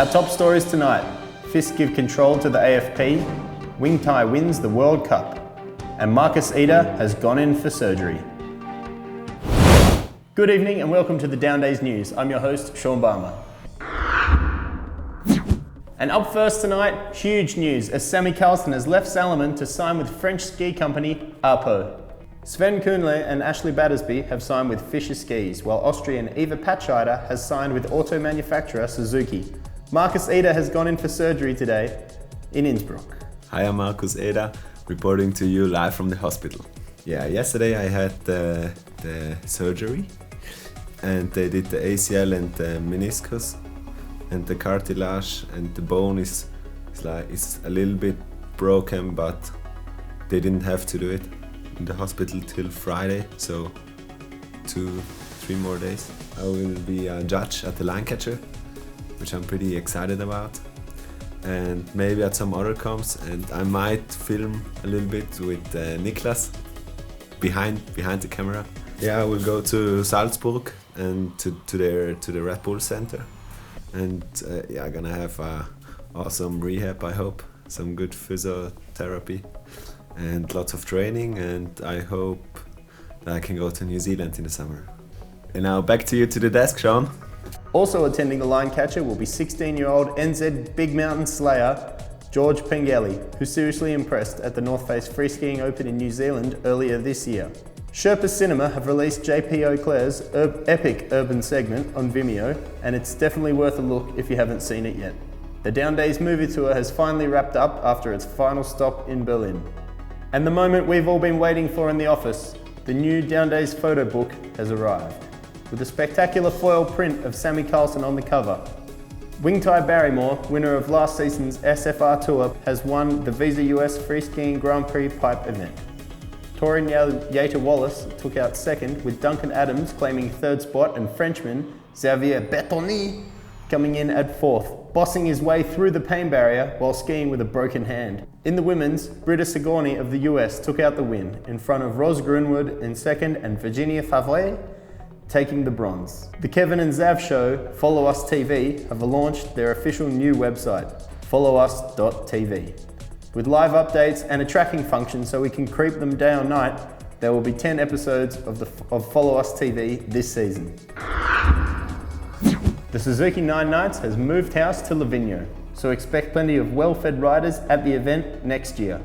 Our top stories tonight: F.I.S give control to the A.F.P, Wing Thai wins the World Cup, and Markus Eder has gone in for surgery. Good evening and welcome to the Downdays News. I'm your host, Sean Barmer. And up first tonight, huge news as Sammy Carlson has left Salomon to sign with French ski company Apo. Sven Kueenle and Ashley Battersby have signed with F.I.S skis, while Austrian Eva Patscheider has signed with auto manufacturer Suzuki. Markus Eder has gone in for surgery today in Innsbruck. Hi, I'm Markus Eder, reporting to you live from the hospital. Yeah, yesterday I had the surgery and they did the ACL and the meniscus and the cartilage, and the bone is a little bit broken, but they didn't have to do it in the hospital till Friday, so 2-3 more days. I will be a judge at the line catcher, which I'm pretty excited about, and maybe at some other comps, and I might film a little bit with Niklas behind the camera. Yeah, I will go to Salzburg and to the Red Bull Center, and yeah, gonna have a awesome rehab, I hope, some good physiotherapy and lots of training, and I hope that I can go to New Zealand in the summer. And now back to you to the desk, Sean. Also attending the line catcher will be 16-year-old NZ Big Mountain Slayer George Pengelly, who seriously impressed at the North Face Free Skiing Open in New Zealand earlier this year. Sherpa Cinema have released JP Auclair's epic urban segment on Vimeo, and it's definitely worth a look if you haven't seen it yet. The Downdays movie tour has finally wrapped up after its final stop in Berlin. And the moment we've all been waiting for in the office, the new Downdays photo book has arrived, with a spectacular foil print of Sammy Carlson on the cover. Wing Thai Barrymore, winner of last season's SFR Tour, has won the Visa US Free Skiing Grand Prix Pipe event. Torin Yater Wallace took out second, with Duncan Adams claiming third spot and Frenchman Xavier Bertoni coming in at fourth, bossing his way through the pain barrier while skiing with a broken hand. In the women's, Britta Sigourney of the US took out the win in front of Rose Grunwood in second and Virginia Favre taking the bronze. The Kevin and Zav show, Follow Us TV, have launched their official new website, followus.tv. With live updates and a tracking function so we can creep them day or night, there will be 10 episodes of Follow Us TV this season. The Suzuki Nine Nights has moved house to Livigno, so expect plenty of well-fed riders at the event next year.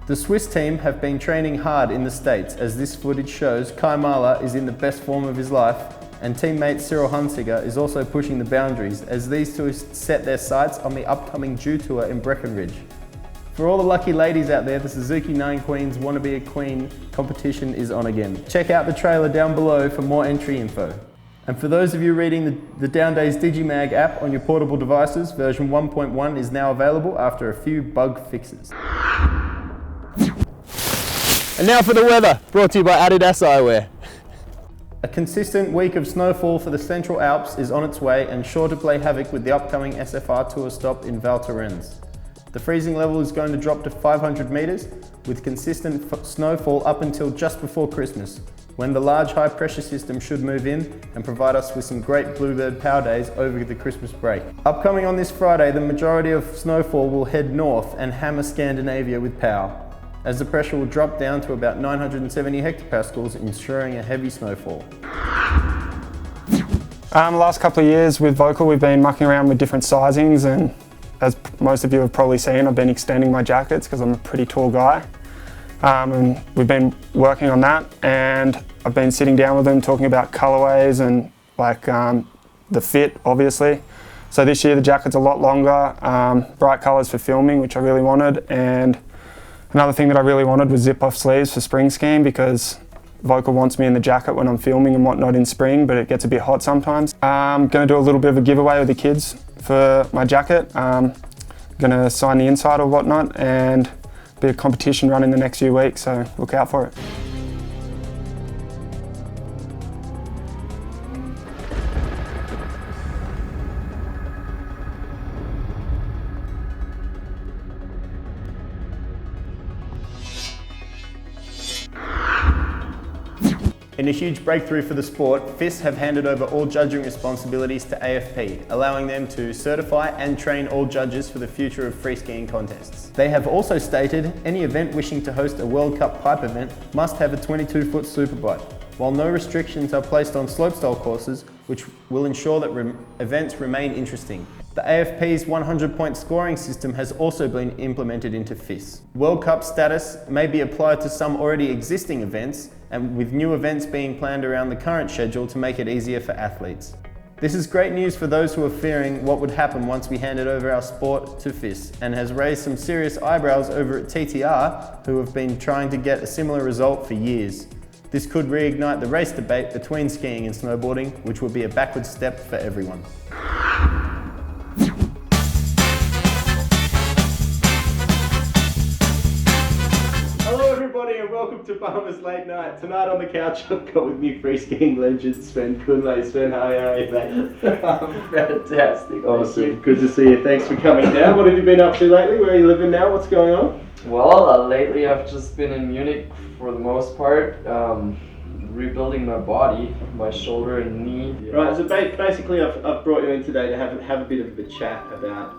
The Swiss team have been training hard in the States, as this footage shows Kai Mahler is in the best form of his life, and teammate Cyril Hunsiger is also pushing the boundaries as these two set their sights on the upcoming Jew Tour in Breckenridge. For all the lucky ladies out there, the Suzuki 9 Queens Wanna Be a Queen competition is on again. Check out the trailer down below for more entry info. And for those of you reading the Downdays Digimag app on your portable devices, version 1.1 is now available after a few bug fixes. And now for the weather, brought to you by Adidas Eyewear. A consistent week of snowfall for the Central Alps is on its way and sure to play havoc with the upcoming SFR Tour stop in Val Thorens. The freezing level is going to drop to 500 metres, with consistent snowfall up until just before Christmas, when the large high pressure system should move in and provide us with some great bluebird power days over the Christmas break. Upcoming on this Friday, the majority of snowfall will head north and hammer Scandinavia with power, as the pressure will drop down to about 970 hectopascals, ensuring a heavy snowfall. The last couple of years with Vocal, we've been mucking around with different sizings, and as most of you have probably seen, I've been extending my jackets because I'm a pretty tall guy. And we've been working on that, and I've been sitting down with them talking about colorways and the fit, obviously. So this year the jacket's a lot longer, bright colors for filming, which I really wanted, and another thing that I really wanted was zip-off sleeves for spring skiing, because Vocal wants me in the jacket when I'm filming and whatnot in spring, but it gets a bit hot sometimes. I'm going to do a little bit of a giveaway with the kids for my jacket. I'm going to sign the inside or whatnot, and be a competition run in the next few weeks, so look out for it. In a huge breakthrough for the sport, F.I.S have handed over all judging responsibilities to A.F.P, allowing them to certify and train all judges for the future of free skiing contests. They have also stated any event wishing to host a World Cup pipe event must have a 22-foot superbike, while no restrictions are placed on slopestyle courses, which will ensure that events remain interesting. The A.F.P's 100-point scoring system has also been implemented into F.I.S. World Cup status may be applied to some already existing events, and with new events being planned around the current schedule to make it easier for athletes. This is great news for those who are fearing what would happen once we handed over our sport to F.I.S, and has raised some serious eyebrows over at TTR, who have been trying to get a similar result for years. This could reignite the race debate between skiing and snowboarding, which would be a backward step for everyone. Hello everybody and welcome to Farmers Late Night. Tonight on the couch I've got with me free skiing legend Sven Kueenle. Sven, how are you, mate? I'm fantastic. Awesome, good to see you. Thanks for coming down. What have you been up to lately? Where are you living now? What's going on? Well, lately I've just been in Munich for the most part, rebuilding my body, my shoulder and knee. Right, so basically I've brought you in today to have a bit of a chat about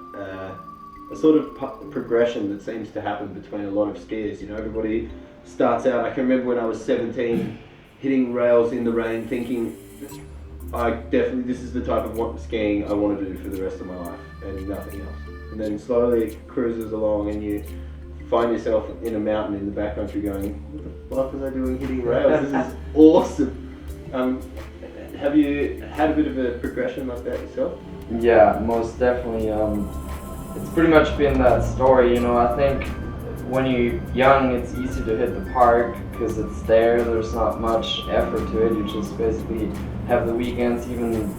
a sort of progression that seems to happen between a lot of skiers. You know, everybody starts out, I can remember when I was 17, hitting rails in the rain thinking, this is the type of skiing I want to do for the rest of my life and nothing else. And then slowly it cruises along and you find yourself in a mountain in the backcountry going, what the fuck was I doing hitting rails? This is awesome. Have you had a bit of a progression like that yourself? Yeah, most definitely. It's pretty much been that story, you know. I think when you're young it's easy to hit the park because it's there's not much effort to it. You just basically have the weekends, even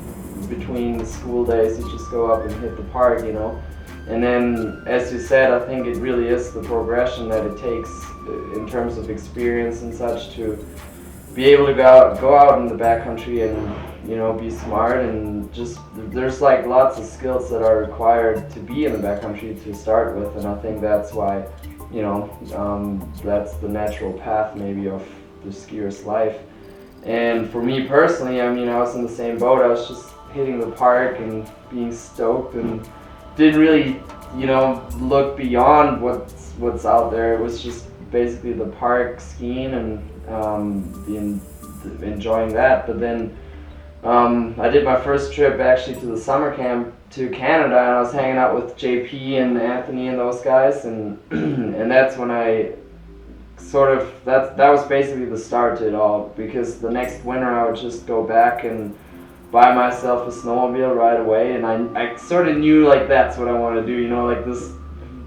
between the school days, you just go up and hit the park, you know. And then, as you said, I think it really is the progression that it takes in terms of experience and such to be able to go out in the backcountry and, you know, be smart, and just there's like lots of skills that are required to be in the backcountry to start with, and I think that's why, you know, that's the natural path maybe of the skier's life. And for me personally, I mean, I was in the same boat. I was just hitting the park and being stoked and didn't really, you know, look beyond what's out there. It was just basically the park, skiing, and enjoying that. But then I did my first trip actually to the summer camp to Canada, and I was hanging out with JP and Anthony and those guys, and and that's when I sort of, that was basically the start to it all, because the next winter I would just go back and buy myself a snowmobile right away, and I sort of knew like that's what I want to do, you know, like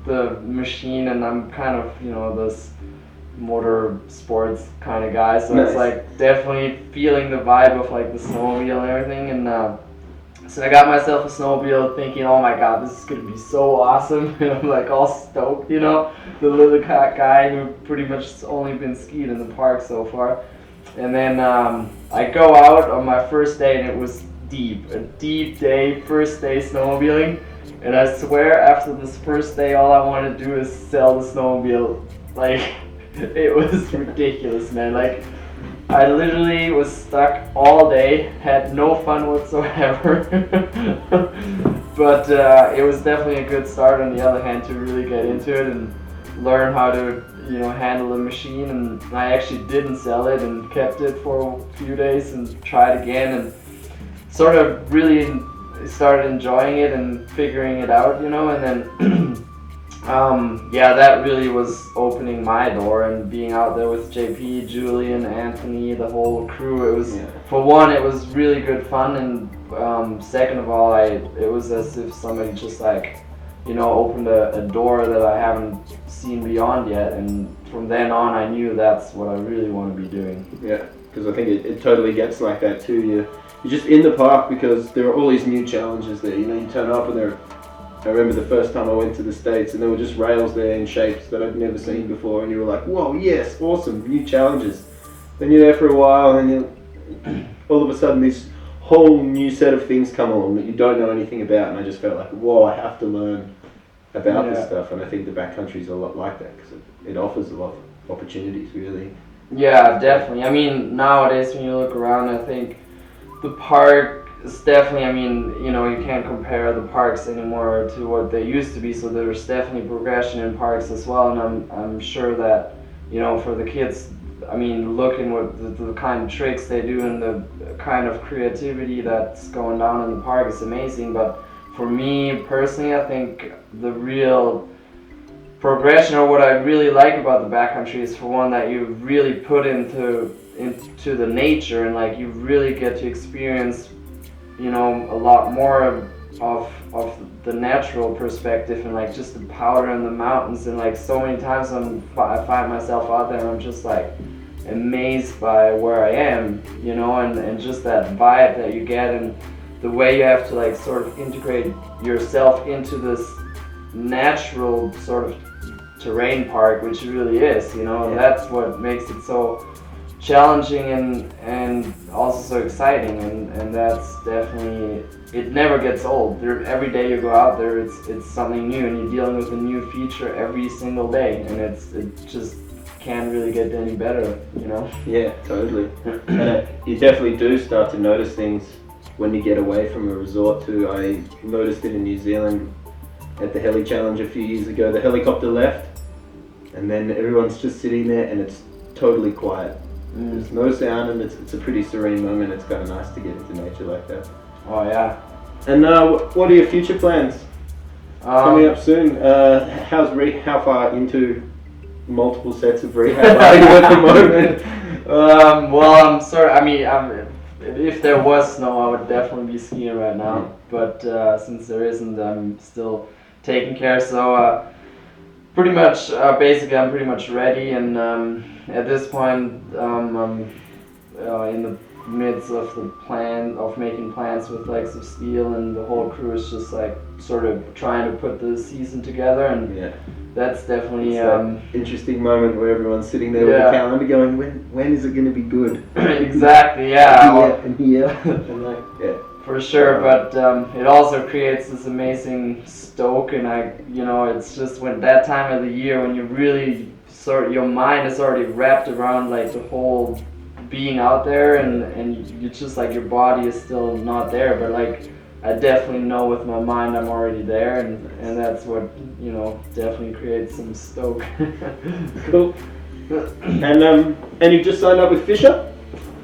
the machine, and I'm kind of, you know, this motor sports kind of guy, so nice. It's like definitely feeling the vibe of like the snowmobile and everything, and so I got myself a snowmobile thinking, oh my god, this is gonna be so awesome, and I'm like all stoked, you know, the little guy who pretty much has only been skied in the park so far. And then I go out on my first day, and it was a deep day, first day snowmobiling, and I swear after this first day all I wanted to do is sell the snowmobile. Like, it was ridiculous, man. Like, I literally was stuck all day, had no fun whatsoever. But it was definitely a good start on the other hand to really get into it and learn how to, you know, handle the machine. And I actually didn't sell it and kept it for a few days and tried again, and sort of really started enjoying it and figuring it out, you know. And then yeah, that really was opening my door, and being out there with JP, Julian, Anthony, the whole crew, it was, for one, it was really good fun, and second of all, it was as if somebody just like, you know, opened a door that I haven't seen beyond yet, and from then on I knew that's what I really want to be doing. Yeah, because I think it totally gets like that too. You're just in the park because there are all these new challenges there. You know, you turn up and I remember the first time I went to the States and there were just rails there in shapes that I'd never seen before, and you were like, whoa, yes, awesome, new challenges. Then you're there for a while and all of a sudden this whole new set of things come along that you don't know anything about, and I just felt like, whoa, I have to learn about this stuff. And I think the backcountry is a lot like that because it offers a lot of opportunities, really. Yeah, definitely. I mean, nowadays when you look around, I think the park is definitely, I mean, you know, you can't compare the parks anymore to what they used to be, so there's definitely progression in parks as well, and I'm sure that, you know, for the kids, I mean, looking what the kind of tricks they do and the kind of creativity that's going down in the park is amazing, but for me personally, I think the real progression, or what I really like about the backcountry, is for one that you really put into the nature, and like you really get to experience, you know, a lot more of the natural perspective, and like just the powder in the mountains, and like so many times I find myself out there and I'm just like amazed by where I am, you know, and just that vibe that you get, and the way you have to like sort of integrate yourself into this natural sort of terrain park, which it really is, you know. Yeah. That's what makes it so challenging and also so exciting, and that's definitely, it never gets old. Every day you go out there, it's something new, and you're dealing with a new feature every single day, and it just can't really get any better, you know. Yeah, totally. And you definitely do start to notice things when you get away from a resort too. I noticed it in New Zealand at the Heli Challenge a few years ago. The helicopter left, and then everyone's just sitting there, and it's totally quiet. There's no sound, and it's a pretty serene moment. It's kind of nice to get into nature like that. Oh yeah. And what are your future plans coming up soon? How far into multiple sets of rehab are you at the moment? Well, I'm sorry. I mean, if there was snow, I would definitely be skiing right now. But since there isn't, I'm still taking care. So pretty much, basically, I'm pretty much ready. And at this point, I'm in the midst of making plans with like some steel, and the whole crew is just like sort of trying to put the season together. And Yeah. that's definitely Interesting moment where everyone's sitting there with a calendar going, when is it going to be good? exactly, yeah. And here, and like, yeah. For sure, but it also creates this amazing stoke, and it's just when that time of the year when you really your mind is already wrapped around like the whole being out there, and you just like your body is still not there, but like I definitely know with my mind I'm already there, and that's what, you know, definitely creates some stoke. Cool. And you've just signed up with Fisher?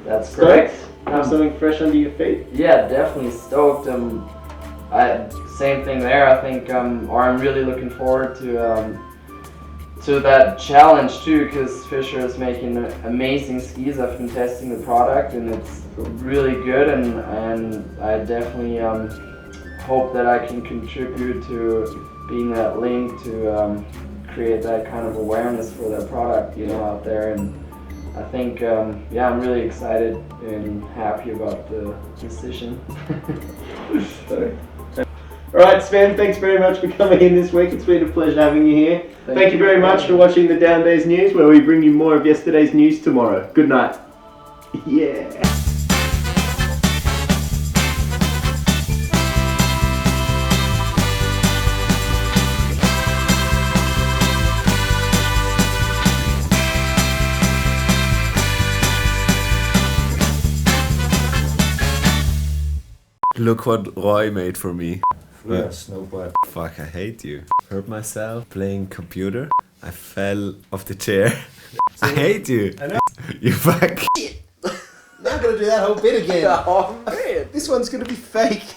That's correct. Have something fresh under your feet? Yeah, definitely stoked. Same thing there. I think, or I'm really looking forward to that challenge too, because Fisher is making amazing skis. I've been testing the product, and it's really good, and I definitely hope that I can contribute to being that link to create that kind of awareness for that product, you know, out there. And I think, I'm really excited and happy about the decision. Alright, Sven, thanks very much for coming in this week. It's been a pleasure having you here. Thank you very much for watching the Downdays News, where we bring you more of yesterday's news tomorrow. Good night. Yeah. Look what Roy made for me. Yeah, snowboard. Fuck, I hate you. Hurt myself playing computer. I fell off the chair. I hate you. I know. You fuck. Now I'm gonna do that whole bit again. Oh man! This one's gonna be fake.